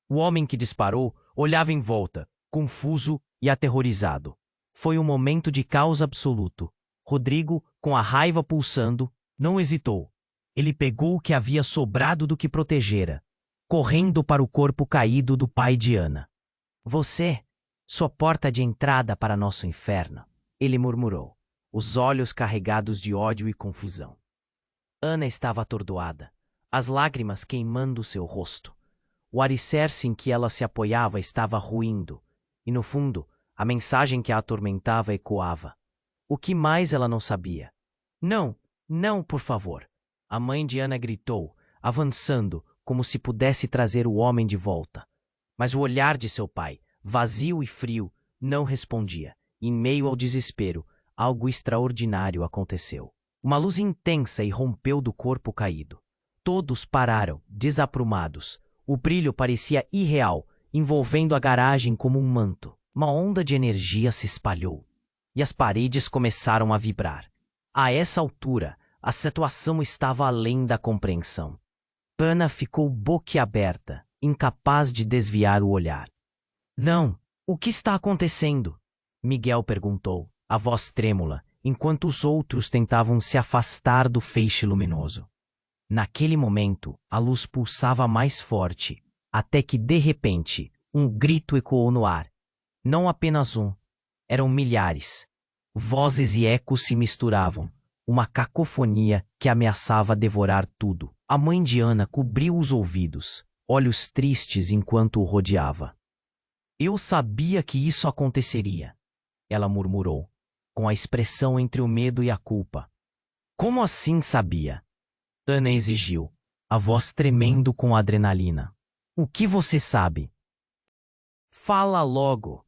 Speaker 1: O homem que disparou olhava em volta, confuso e aterrorizado. Foi um momento de caos absoluto. Rodrigo, com a raiva pulsando, não hesitou. Ele pegou o que havia sobrado do que protegera, correndo para o corpo caído do pai de Ana. Você, sua porta de entrada para nosso inferno, ele murmurou, os olhos carregados de ódio e confusão. Ana estava atordoada, as lágrimas queimando seu rosto. O alicerce em que ela se apoiava estava ruindo, e no fundo, a mensagem que a atormentava ecoava. O que mais ela não sabia? Não, não, por favor. A mãe de Ana gritou, avançando, como se pudesse trazer o homem de volta. Mas o olhar de seu pai, vazio e frio, não respondia. Em meio ao desespero, algo extraordinário aconteceu. Uma luz intensa irrompeu do corpo caído. Todos pararam, desaprumados. O brilho parecia irreal, envolvendo a garagem como um manto. Uma onda de energia se espalhou, e as paredes começaram a vibrar. A essa altura, a situação estava além da compreensão. Ana ficou boquiaberta, incapaz de desviar o olhar. Não, o que está acontecendo? Miguel perguntou, a voz trêmula, enquanto os outros tentavam se afastar do feixe luminoso. Naquele momento, a luz pulsava mais forte, até que, de repente, um grito ecoou no ar. Não apenas um, eram milhares. Vozes e ecos se misturavam, uma cacofonia que ameaçava devorar tudo. A mãe de Ana cobriu os ouvidos, olhos tristes enquanto o rodeava. Eu sabia que isso aconteceria, ela murmurou, com a expressão entre o medo e a culpa. Como assim sabia? Ana exigiu, a voz tremendo com adrenalina. O que você sabe? Fala logo.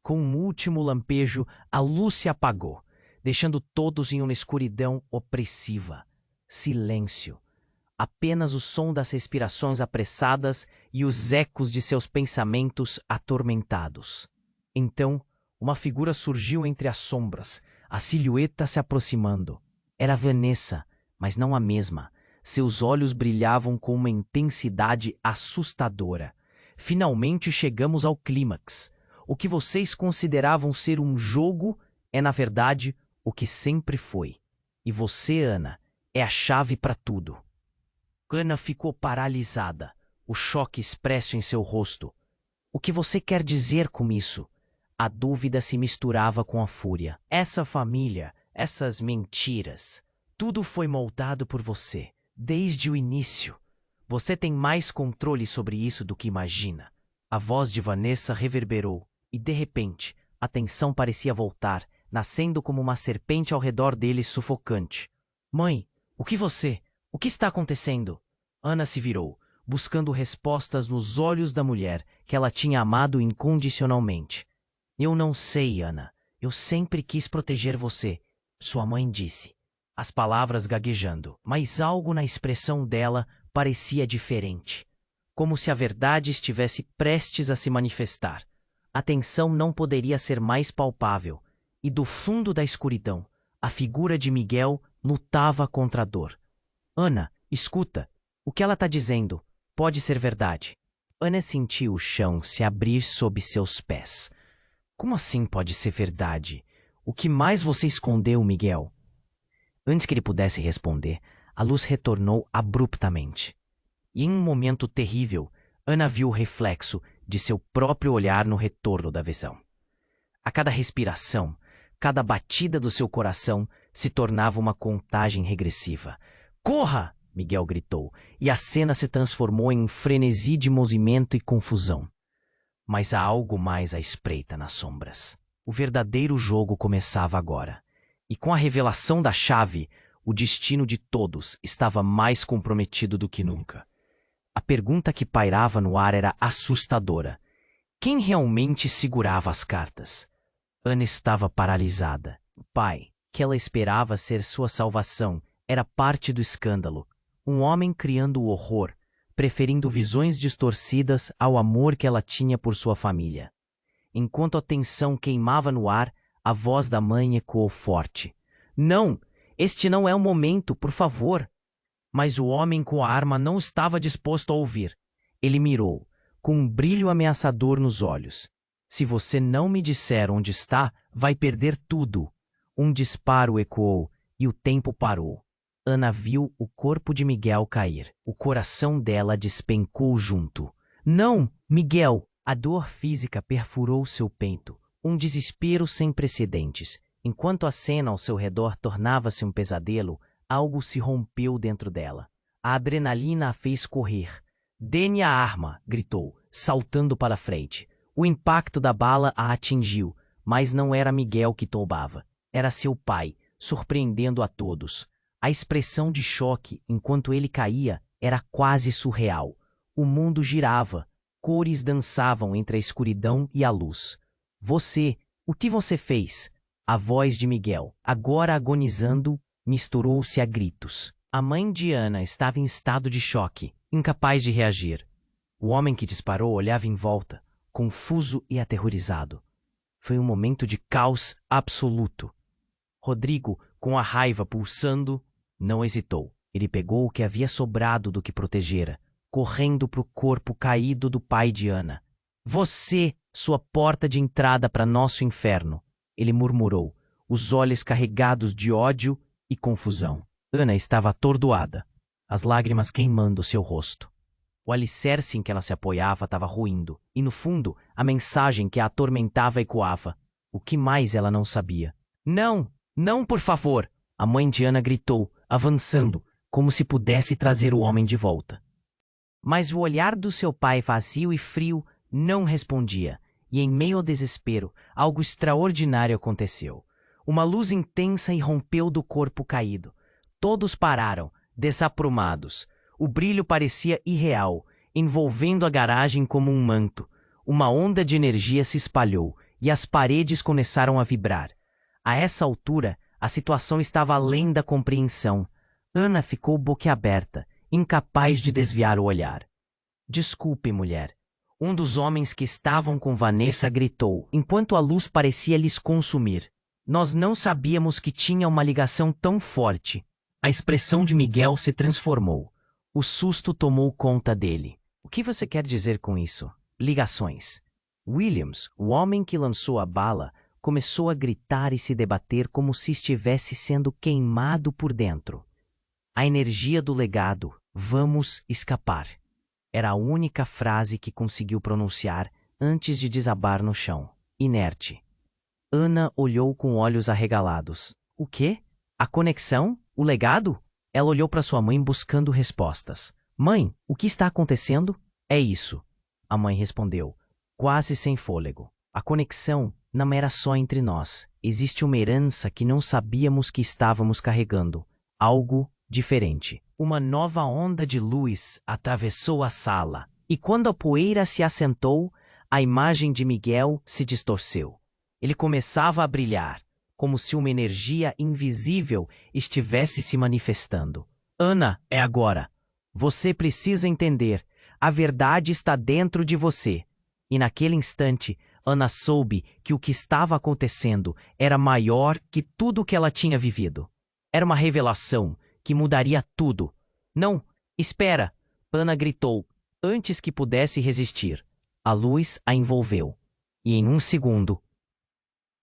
Speaker 1: Com um último lampejo, a luz se apagou, deixando todos em uma escuridão opressiva. Silêncio. Apenas o som das respirações apressadas e os ecos de seus pensamentos atormentados. Então, uma figura surgiu entre as sombras, a silhueta se aproximando. Era Vanessa, mas não a mesma. Seus olhos brilhavam com uma intensidade assustadora. Finalmente chegamos ao clímax. O que vocês consideravam ser um jogo é, na verdade, o que sempre foi. E você, Ana, é a chave para tudo. Ana ficou paralisada, o choque expresso em seu rosto. O que você quer dizer com isso? A dúvida se misturava com a fúria. Essa família, essas mentiras, tudo foi moldado por você, desde o início. Você tem mais controle sobre isso do que imagina. A voz de Vanessa reverberou. E, de repente, a tensão parecia voltar, nascendo como uma serpente ao redor dele sufocante. Mãe, o que está acontecendo? Ana se virou, buscando respostas nos olhos da mulher que ela tinha amado incondicionalmente. Eu não sei, Ana. Eu sempre quis proteger você, sua mãe disse. As palavras gaguejando, mas algo na expressão dela parecia diferente. Como se a verdade estivesse prestes a se manifestar. A tensão não poderia ser mais palpável, e do fundo da escuridão, a figura de Miguel lutava contra a dor. Ana, escuta, o que ela está dizendo pode ser verdade. Ana sentiu o chão se abrir sob seus pés. Como assim pode ser verdade? O que mais você escondeu, Miguel? Antes que ele pudesse responder, a luz retornou abruptamente. E em um momento terrível, Ana viu o reflexo de seu próprio olhar no retorno da visão. A cada respiração, cada batida do seu coração se tornava uma contagem regressiva. Corra! Miguel gritou, e a cena se transformou em um frenesi de movimento e confusão. Mas há algo mais à espreita nas sombras. O verdadeiro jogo começava agora. E com a revelação da chave, o destino de todos estava mais comprometido do que nunca. A pergunta que pairava no ar era assustadora. Quem realmente segurava as cartas? Ana estava paralisada. Pai, que ela esperava ser sua salvação era parte do escândalo. Um homem criando o horror, preferindo visões distorcidas ao amor que ela tinha por sua família. Enquanto a tensão queimava no ar, a voz da mãe ecoou forte. Não, este não é o momento, por favor. Mas o homem com a arma não estava disposto a ouvir. Ele mirou, com um brilho ameaçador nos olhos. Se você não me disser onde está, vai perder tudo. Um disparo ecoou e o tempo parou. Ana viu o corpo de Miguel cair. O coração dela despencou junto. Não, Miguel! A dor física perfurou seu peito. Um desespero sem precedentes. Enquanto a cena ao seu redor tornava-se um pesadelo, algo se rompeu dentro dela. A adrenalina a fez correr. Dê-me a arma! Gritou, saltando para a frente. O impacto da bala a atingiu, mas não era Miguel que tombava. Era seu pai, surpreendendo a todos. A expressão de choque enquanto ele caía era quase surreal. O mundo girava, cores dançavam entre a escuridão e a luz. Você, o que você fez? A voz de Miguel, agora agonizando, misturou-se a gritos. A mãe de Ana estava em estado de choque, incapaz de reagir. O homem que disparou olhava em volta, confuso e aterrorizado. Foi um momento de caos absoluto. Rodrigo, com a raiva pulsando, não hesitou. Ele pegou o que havia sobrado do que protegera, correndo para o corpo caído do pai de Ana. Você, sua porta de entrada para nosso inferno, ele murmurou, os olhos carregados de ódio e confusão. Ana estava atordoada, as lágrimas queimando seu rosto. O alicerce em que ela se apoiava estava ruindo, e no fundo, a mensagem que a atormentava ecoava. O que mais ela não sabia? Não, não, por favor! A mãe de Ana gritou, avançando, como se pudesse trazer o homem de volta. Mas o olhar do seu pai vazio e frio não respondia, e em meio ao desespero, algo extraordinário aconteceu. Uma luz intensa irrompeu do corpo caído. Todos pararam, desaprumados. O brilho parecia irreal, envolvendo a garagem como um manto. Uma onda de energia se espalhou, e as paredes começaram a vibrar. A essa altura, a situação estava além da compreensão. Ana ficou boquiaberta, incapaz de desviar o olhar. Desculpe, mulher. Um dos homens que estavam com Vanessa gritou, enquanto a luz parecia lhes consumir. Nós não sabíamos que tinha uma ligação tão forte. A expressão de Miguel se transformou. O susto tomou conta dele. O que você quer dizer com isso? Ligações. Williams, o homem que lançou a bala, começou a gritar e se debater como se estivesse sendo queimado por dentro. A energia do legado, vamos escapar. Era a única frase que conseguiu pronunciar antes de desabar no chão, inerte. Ana olhou com olhos arregalados. O quê? A conexão? O legado? Ela olhou para sua mãe buscando respostas. Mãe, o que está acontecendo? É isso. A mãe respondeu, quase sem fôlego. A conexão não era só entre nós. Existe uma herança que não sabíamos que estávamos carregando. Algo diferente. Uma nova onda de luz atravessou a sala, e quando a poeira se assentou, a imagem de Miguel se distorceu. Ele começava a brilhar, como se uma energia invisível estivesse se manifestando. Ana, é agora. Você precisa entender. A verdade está dentro de você. E naquele instante, Ana soube que o que estava acontecendo era maior que tudo o que ela tinha vivido. Era uma revelação que mudaria tudo. Não, espera! Ana gritou, antes que pudesse resistir. A luz a envolveu. E em um segundo,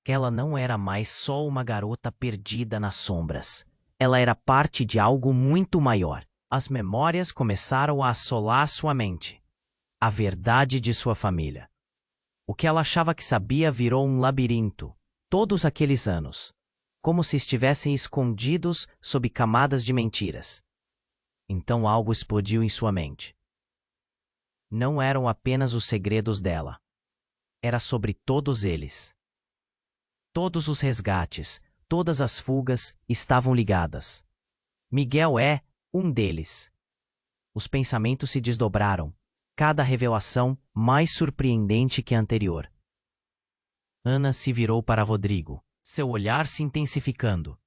Speaker 1: ela não era mais só uma garota perdida nas sombras. Ela era parte de algo muito maior. As memórias começaram a assolar sua mente. A verdade de sua família. O que ela achava que sabia virou um labirinto. Todos aqueles anos. Como se estivessem escondidos sob camadas de mentiras. Então algo explodiu em sua mente. Não eram apenas os segredos dela. Era sobre todos eles. Todos os resgates, todas as fugas estavam ligadas. Miguel é um deles. Os pensamentos se desdobraram, cada revelação mais surpreendente que a anterior. Ana se virou para Rodrigo, seu olhar se intensificando.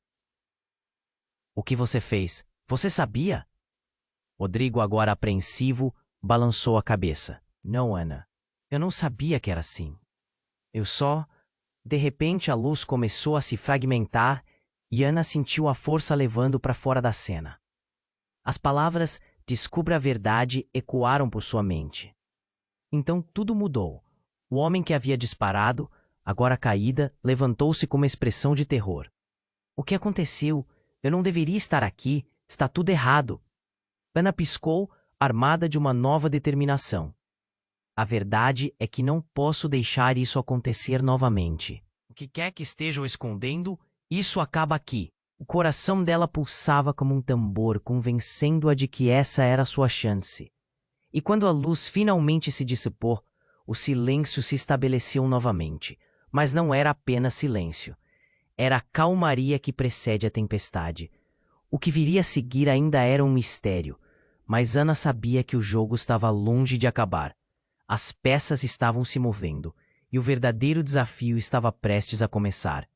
Speaker 1: O que você fez? Você sabia? Rodrigo, agora apreensivo, balançou a cabeça. Não, Ana. Eu não sabia que era assim. Eu só... De repente a luz começou a se fragmentar e Ana sentiu a força levando para fora da cena. As palavras "descubra a verdade" ecoaram por sua mente. Então tudo mudou. O homem que havia disparado, agora caída, levantou-se com uma expressão de terror. O que aconteceu? Eu não deveria estar aqui. Está tudo errado. Ana piscou, armada de uma nova determinação. A verdade é que não posso deixar isso acontecer novamente. O que quer que estejam escondendo, isso acaba aqui. O coração dela pulsava como um tambor, convencendo-a de que essa era a sua chance. E quando a luz finalmente se dissipou, o silêncio se estabeleceu novamente. Mas não era apenas silêncio. Era a calmaria que precede a tempestade. O que viria a seguir ainda era um mistério, mas Ana sabia que o jogo estava longe de acabar. As peças estavam se movendo, e o verdadeiro desafio estava prestes a começar.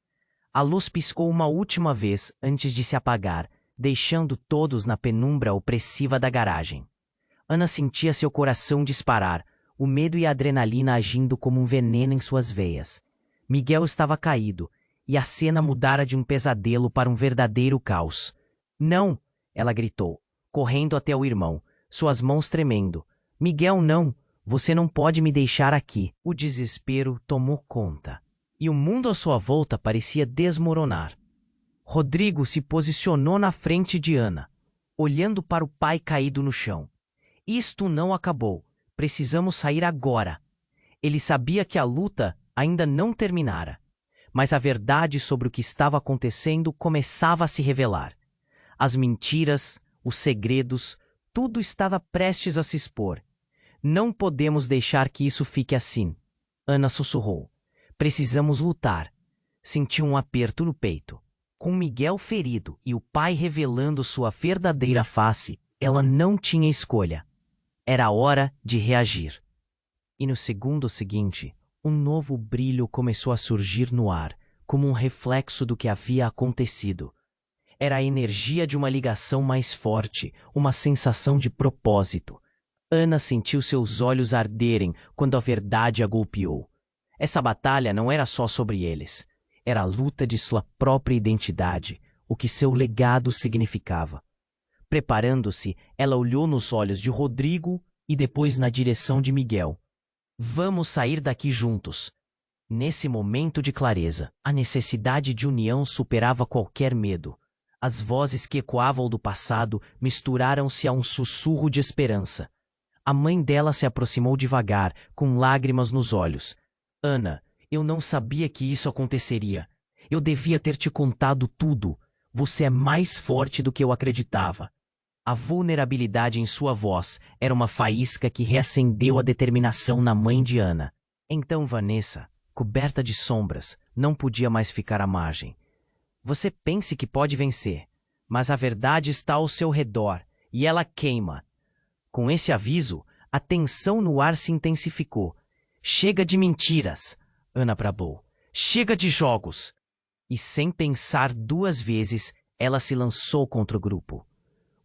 Speaker 1: A luz piscou uma última vez antes de se apagar, deixando todos na penumbra opressiva da garagem. Ana sentia seu coração disparar, o medo e a adrenalina agindo como um veneno em suas veias. Miguel estava caído, e a cena mudara de um pesadelo para um verdadeiro caos. Não! Ela gritou, correndo até o irmão, suas mãos tremendo. Miguel, não! Você não pode me deixar aqui. O desespero tomou conta, e o mundo à sua volta parecia desmoronar. Rodrigo se posicionou na frente de Ana, olhando para o pai caído no chão. Isto não acabou. Precisamos sair agora. Ele sabia que a luta ainda não terminara, mas a verdade sobre o que estava acontecendo começava a se revelar. As mentiras, os segredos, tudo estava prestes a se expor. Não podemos deixar que isso fique assim. Ana sussurrou. Precisamos lutar. Sentiu um aperto no peito. Com Miguel ferido e o pai revelando sua verdadeira face, ela não tinha escolha. Era hora de reagir. E no segundo seguinte, um novo brilho começou a surgir no ar, como um reflexo do que havia acontecido. Era a energia de uma ligação mais forte, uma sensação de propósito. Ana sentiu seus olhos arderem quando a verdade a golpeou. Essa batalha não era só sobre eles. Era a luta de sua própria identidade, o que seu legado significava. Preparando-se, ela olhou nos olhos de Rodrigo e depois na direção de Miguel. Vamos sair daqui juntos. Nesse momento de clareza, a necessidade de união superava qualquer medo. As vozes que ecoavam do passado misturaram-se a um sussurro de esperança. A mãe dela se aproximou devagar, com lágrimas nos olhos. Ana, eu não sabia que isso aconteceria. Eu devia ter te contado tudo. Você é mais forte do que eu acreditava. A vulnerabilidade em sua voz era uma faísca que reacendeu a determinação na mãe de Ana. Então Vanessa, coberta de sombras, não podia mais ficar à margem. Você pense que pode vencer, mas a verdade está ao seu redor e ela queima. Com esse aviso, a tensão no ar se intensificou. Chega de mentiras, Ana bramou. Chega de jogos. E sem pensar duas vezes, ela se lançou contra o grupo.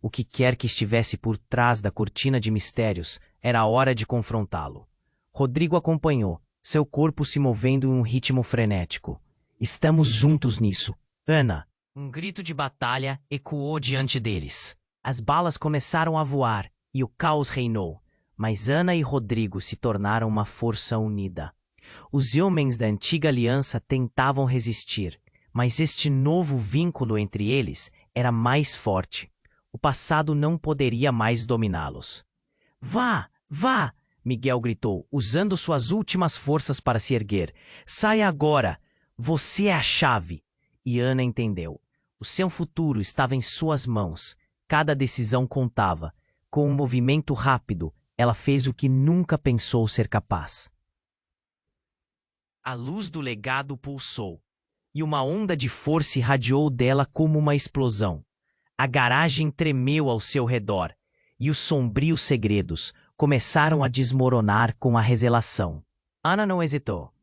Speaker 1: O que quer que estivesse por trás da cortina de mistérios, era a hora de confrontá-lo. Rodrigo acompanhou, seu corpo se movendo em um ritmo frenético. Estamos juntos nisso, Ana. Um grito de batalha ecoou diante deles. As balas começaram a voar e o caos reinou. Mas Ana e Rodrigo se tornaram uma força unida. Os homens da antiga aliança tentavam resistir, mas este novo vínculo entre eles era mais forte. O passado não poderia mais dominá-los. Vá, vá! Miguel gritou, usando suas últimas forças para se erguer. Saia agora! Você é a chave! E Ana entendeu. O seu futuro estava em suas mãos. Cada decisão contava. Com um movimento rápido, ela fez o que nunca pensou ser capaz. A luz do legado pulsou, e uma onda de força irradiou dela como uma explosão. A garagem tremeu ao seu redor, e os sombrios segredos começaram a desmoronar com a revelação. Ana não hesitou.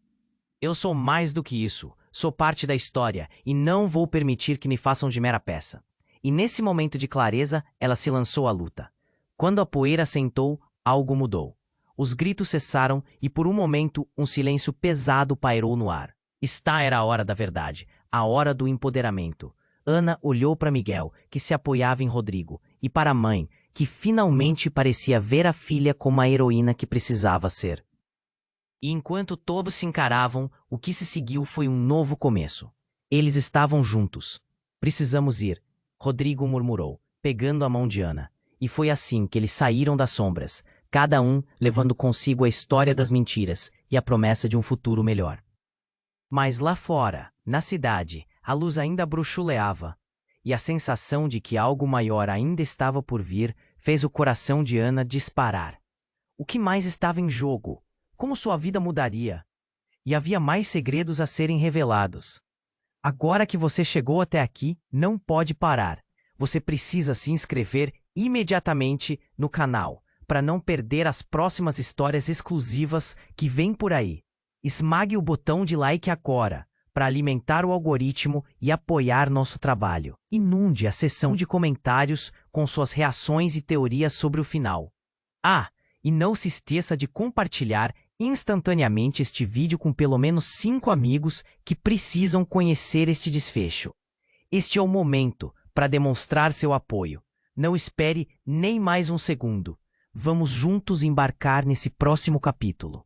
Speaker 1: Eu sou mais do que isso. Sou parte da história, e não vou permitir que me façam de mera peça. E nesse momento de clareza, ela se lançou à luta. Quando a poeira assentou, algo mudou. Os gritos cessaram e por um momento um silêncio pesado pairou no ar. Esta era a hora da verdade, a hora do empoderamento. Ana olhou para Miguel, que se apoiava em Rodrigo, e para a mãe, que finalmente parecia ver a filha como a heroína que precisava ser. E enquanto todos se encaravam, o que se seguiu foi um novo começo. Eles estavam juntos. Precisamos ir, Rodrigo murmurou, pegando a mão de Ana. E foi assim que eles saíram das sombras, cada um levando consigo a história das mentiras e a promessa de um futuro melhor. Mas lá fora, na cidade, a luz ainda bruxuleava, e a sensação de que algo maior ainda estava por vir fez o coração de Ana disparar. O que mais estava em jogo? Como sua vida mudaria? E havia mais segredos a serem revelados. Agora que você chegou até aqui, não pode parar. Você precisa se inscrever imediatamente no canal, para não perder as próximas histórias exclusivas que vêm por aí. Esmague o botão de like agora, para alimentar o algoritmo e apoiar nosso trabalho. Inunde a seção de comentários com suas reações e teorias sobre o final. Ah, e não se esqueça de compartilhar instantaneamente este vídeo com pelo menos 5 amigos que precisam conhecer este desfecho. Este é o momento para demonstrar seu apoio. Não espere nem mais um segundo. Vamos juntos embarcar nesse próximo capítulo.